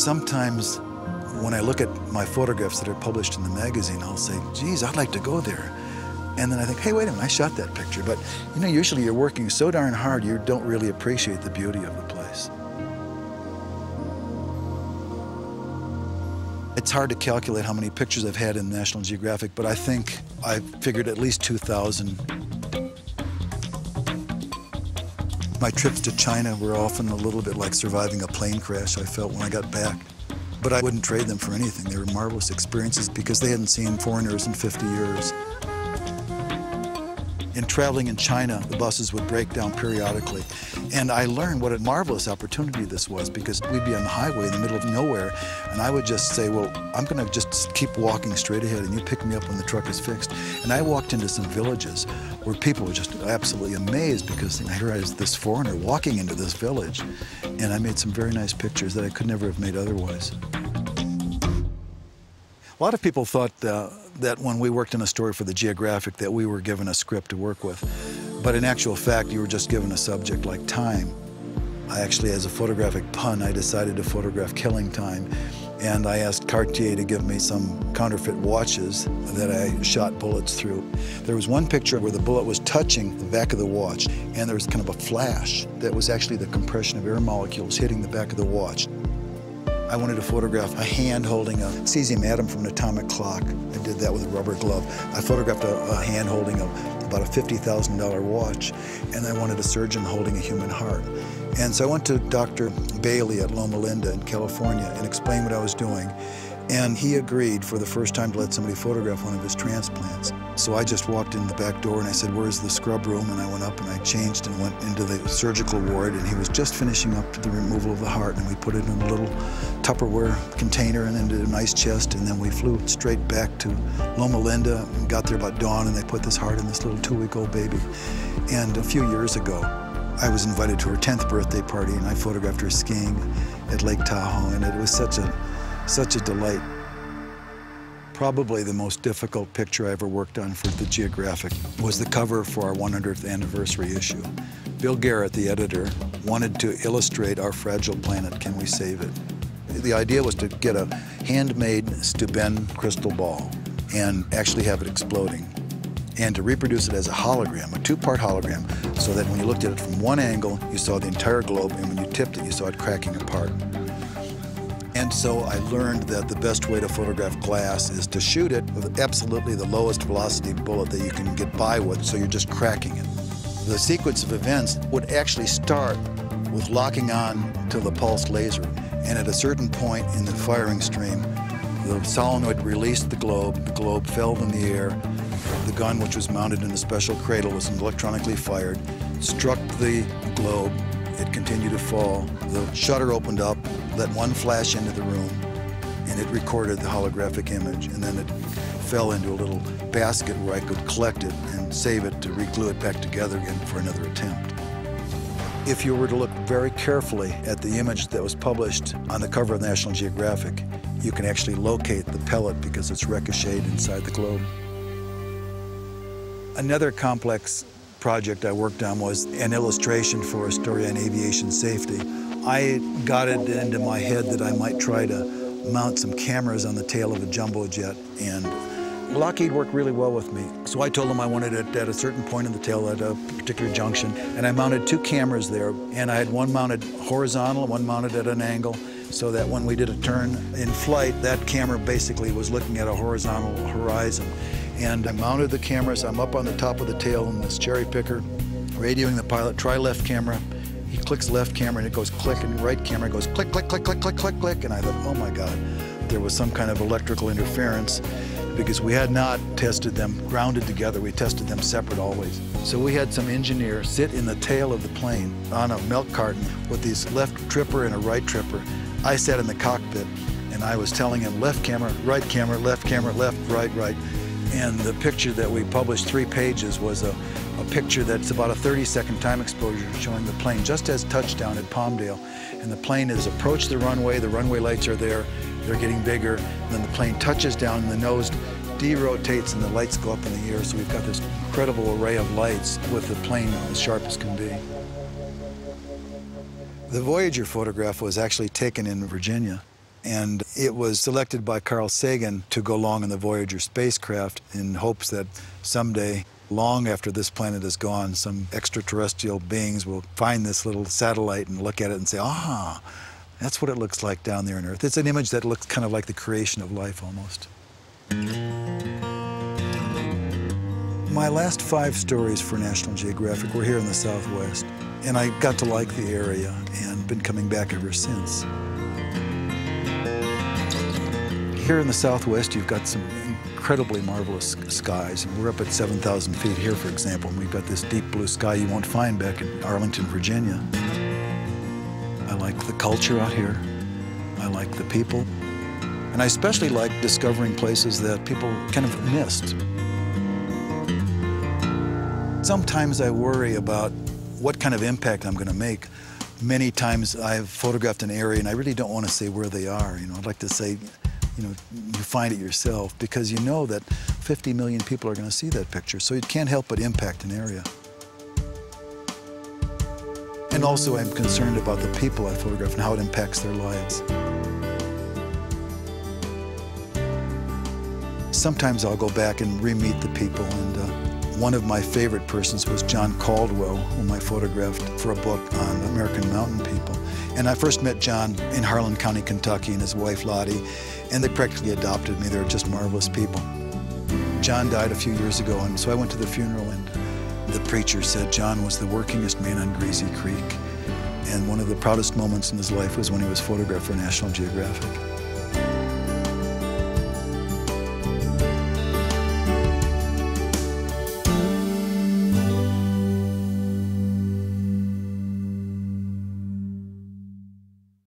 Sometimes when I look at my photographs that are published in the magazine, I'll say, geez, I'd like to go there. And then I think, hey, wait a minute, I shot that picture. But, you know, usually you're working so darn hard, you don't really appreciate the beauty of the place. It's hard to calculate how many pictures I've had in National Geographic, but I think I've figured at least 2,000. My trips to China were often a little bit like surviving a plane crash, I felt, when I got back. But I wouldn't trade them for anything. They were marvelous experiences because they hadn't seen foreigners in 50 years. In traveling in China, the buses would break down periodically. And I learned what a marvelous opportunity this was, because we'd be on the highway in the middle of nowhere, and I would just say, well, I'm going to just keep walking straight ahead, and you pick me up when the truck is fixed. And I walked into some villages where people were just absolutely amazed, because here I was, this foreigner walking into this village. And I made some very nice pictures that I could never have made otherwise. A lot of people thought that when we worked on a story for the Geographic that we were given a script to work with. But in actual fact, you were just given a subject like time. I actually, as a photographic pun, I decided to photograph killing time. And I asked Cartier to give me some counterfeit watches that I shot bullets through. There was one picture where the bullet was touching the back of the watch, and there was kind of a flash that was actually the compression of air molecules hitting the back of the watch. I wanted to photograph a hand holding a cesium atom from an atomic clock. I did that with a rubber glove. I photographed a hand holding about a $50,000 watch, and I wanted a surgeon holding a human heart. And so I went to Dr. Bailey at Loma Linda in California and explained what I was doing. And he agreed for the first time to let somebody photograph one of his transplants. So I just walked in the back door and I said, where's the scrub room? And I went up and I changed and went into the surgical ward, and he was just finishing up the removal of the heart, and we put it in a little Tupperware container and then did a nice chest, and then we flew straight back to Loma Linda and got there about dawn, and they put this heart in this little 2-week-old baby. And a few years ago, I was invited to her 10th birthday party, and I photographed her skiing at Lake Tahoe, and it was such a delight. Probably the most difficult picture I ever worked on for the Geographic was the cover for our 100th anniversary issue. Bill Garrett, the editor, wanted to illustrate our fragile planet. Can we save it? The idea was to get a handmade Steuben crystal ball and actually have it exploding, and to reproduce it as a hologram, a 2-part hologram, so that when you looked at it from one angle, you saw the entire globe, and when you tipped it, you saw it cracking apart. And so I learned that the best way to photograph glass is to shoot it with absolutely the lowest velocity bullet that you can get by with, so you're just cracking it. The sequence of events would actually start with locking on to the pulsed laser, and at a certain point in the firing stream, the solenoid released the globe fell in the air, the gun, which was mounted in a special cradle, was electronically fired, struck the globe, it continued to fall, the shutter opened up, let one flash into the room, and it recorded the holographic image, and then it fell into a little basket where I could collect it and save it to re-glue it back together again for another attempt. If you were to look very carefully at the image that was published on the cover of National Geographic, you can actually locate the pellet because it's ricocheted inside the globe. Another complex project I worked on was an illustration for a story on aviation safety. I got it into my head that I might try to mount some cameras on the tail of a jumbo jet, and Lockheed worked really well with me. So I told them I wanted it at a certain point in the tail at a particular junction, and I mounted 2 cameras there, and I had one mounted horizontal, one mounted at an angle, so that when we did a turn in flight, that camera basically was looking at a horizontal horizon. And I mounted the cameras. I'm up on the top of the tail in this cherry picker, radioing the pilot, try left camera. He clicks left camera and it goes click, and right camera goes click, click, click, click, click, click, click. And I thought, oh my God, there was some kind of electrical interference, because we had not tested them grounded together. We tested them separate always. So we had some engineer sit in the tail of the plane on a milk carton with these left tripper and a right tripper. I sat in the cockpit and I was telling him left, left, right, right. And the picture that we published, 3 pages, was a picture that's about a 30-second time exposure showing the plane just as touchdown at Palmdale. And the plane has approached the runway lights are there, they're getting bigger, and then the plane touches down and the nose derotates and the lights go up in the air. So we've got this incredible array of lights with the plane as sharp as can be. The Voyager photograph was actually taken in Virginia. And it was selected by Carl Sagan to go along in the Voyager spacecraft in hopes that someday, long after this planet is gone, some extraterrestrial beings will find this little satellite and look at it and say, ah, that's what it looks like down there on Earth. It's an image that looks kind of like the creation of life almost. My last 5 stories for National Geographic were here in the Southwest, and I got to like the area and been coming back ever since. Here in the Southwest, you've got some incredibly marvelous skies. And we're up at 7,000 feet here, for example, and we've got this deep blue sky you won't find back in Arlington, Virginia. I like the culture out here. I like the people. And I especially like discovering places that people kind of missed. Sometimes I worry about what kind of impact I'm going to make. Many times I've photographed an area and I really don't want to say where they are. You know, I'd like to say, you find it yourself, because you know that 50 million people are going to see that picture, so you can't help but impact an area. And also I'm concerned about the people I photograph and how it impacts their lives. Sometimes I'll go back and re-meet the people, and one of my favorite persons was John Caldwell, whom I photographed for a book on American mountain people. And I first met John in Harlan County, Kentucky, and his wife Lottie, and they practically adopted me. They're just marvelous people. John died a few years ago, and so I went to the funeral, and the preacher said John was the workingest man on Greasy Creek. And one of the proudest moments in his life was when he was photographed for National Geographic.